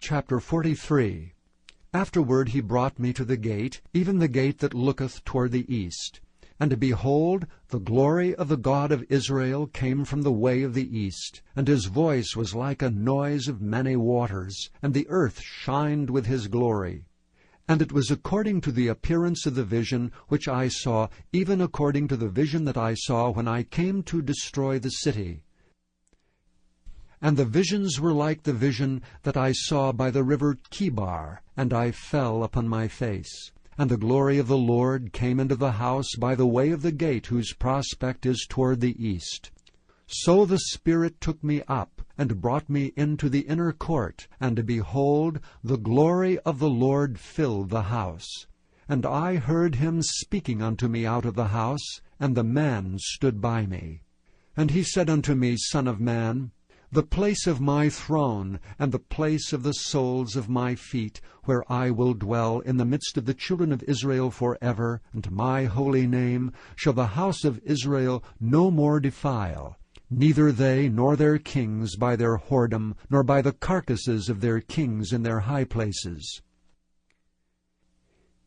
Chapter 43. Afterward he brought me to the gate, even the gate that looketh toward the east. And behold, the glory of the God of Israel came from the way of the east, and his voice was like a noise of many waters, and the earth shined with his glory. And it was according to the appearance of the vision which I saw, even according to the vision that I saw when I came to destroy the city. And the visions were like the vision that I saw by the river Chebar, and I fell upon my face. And the glory of the Lord came into the house by the way of the gate whose prospect is toward the east. So the Spirit took me up, and brought me into the inner court, and behold, the glory of the Lord filled the house. And I heard him speaking unto me out of the house, and the man stood by me. And he said unto me, Son of man, the place of my throne, and the place of the soles of my feet, where I will dwell in the midst of the children of Israel forever, and my holy name shall the house of Israel no more defile, neither they nor their kings by their whoredom, nor by the carcasses of their kings in their high places.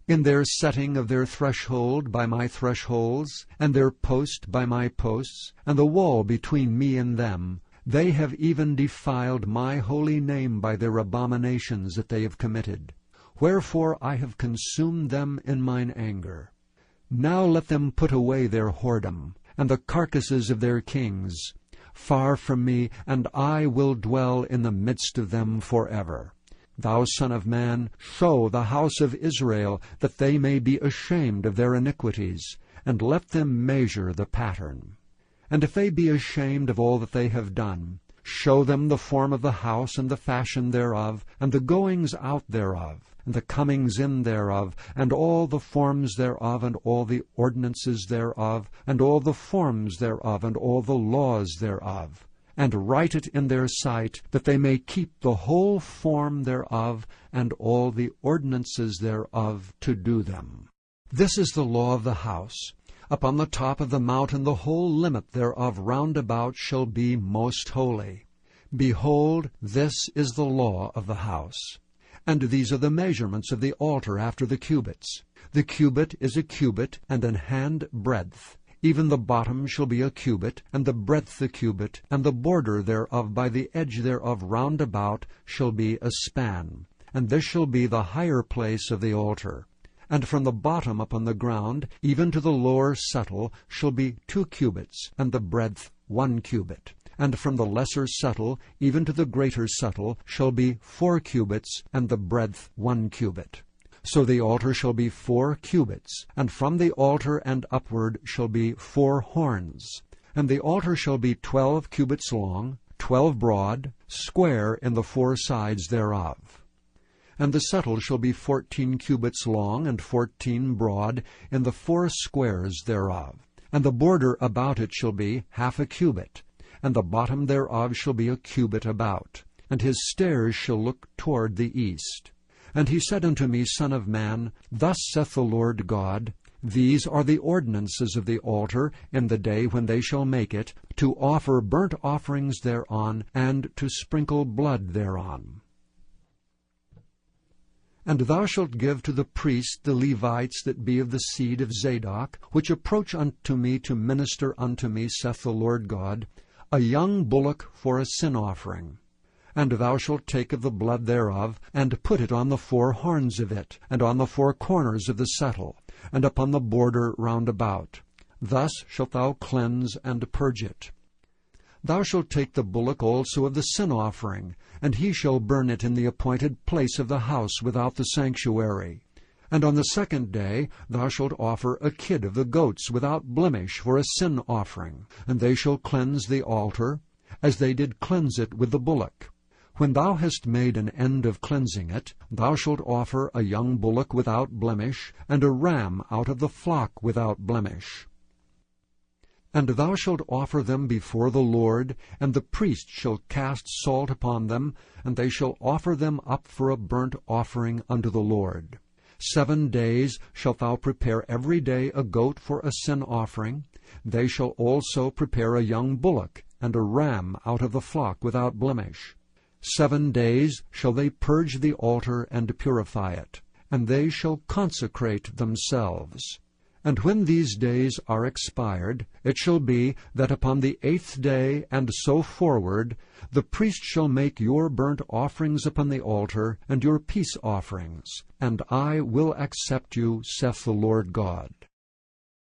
In their setting of their threshold by my thresholds, and their post by my posts, and the wall between me and them, they have even defiled my holy name by their abominations that they have committed. Wherefore I have consumed them in mine anger. Now let them put away their whoredom, and the carcasses of their kings, far from me, and I will dwell in the midst of them forever. Thou Son of man, show the house of Israel, that they may be ashamed of their iniquities, and let them measure the pattern. And if they be ashamed of all that they have done, show them the form of the house, and the fashion thereof, and the goings out thereof, and the comings in thereof, and all the forms thereof, and all the ordinances thereof, and all the forms thereof, and all the laws thereof, and write it in their sight, that they may keep the whole form thereof, and all the ordinances thereof, to do them. This is the law of the house. Upon the top of the mountain the whole limit thereof round about shall be most holy. Behold, this is the law of the house. And these are the measurements of the altar after the cubits. The cubit is a cubit, and an hand breadth. Even the bottom shall be a cubit, and the breadth a cubit, and the border thereof by the edge thereof round about shall be a span. And this shall be the higher place of the altar. And from the bottom upon the ground, even to the lower settle, shall be 2 cubits, and the breadth 1 cubit. And from the lesser settle, even to the greater settle, shall be 4 cubits, and the breadth 1 cubit. So the altar shall be 4 cubits, and from the altar and upward shall be 4 horns. And the altar shall be 12 cubits long, 12 broad, square in the 4 sides thereof. And the settle shall be 14 cubits long, and 14 broad, in the 4 squares thereof. And the border about it shall be 1/2 cubit, and the bottom thereof shall be a cubit about. And his stairs shall look toward the east. And he said unto me, Son of man, thus saith the Lord God, These are the ordinances of the altar in the day when they shall make it, to offer burnt offerings thereon, and to sprinkle blood thereon. And thou shalt give to the priests the Levites that be of the seed of Zadok, which approach unto me to minister unto me, saith the Lord God, a young bullock for a sin offering. And thou shalt take of the blood thereof, and put it on the 4 horns of it, and on the 4 corners of the settle, and upon the border round about. Thus shalt thou cleanse and purge it. Thou shalt take the bullock also of the sin offering, and he shall burn it in the appointed place of the house without the sanctuary. And on the 2nd day thou shalt offer a kid of the goats without blemish for a sin offering, and they shall cleanse the altar, as they did cleanse it with the bullock. When thou hast made an end of cleansing it, thou shalt offer a young bullock without blemish, and a ram out of the flock without blemish. And thou shalt offer them before the Lord, and the priest shall cast salt upon them, and they shall offer them up for a burnt offering unto the Lord. 7 days shalt thou prepare every day a goat for a sin offering. They shall also prepare a young bullock, and a ram out of the flock without blemish. 7 days shall they purge the altar and purify it, and they shall consecrate themselves. And when these days are expired, it shall be that upon the 8th day and so forward the priest shall make your burnt offerings upon the altar and your peace offerings, and I will accept you, saith the Lord God.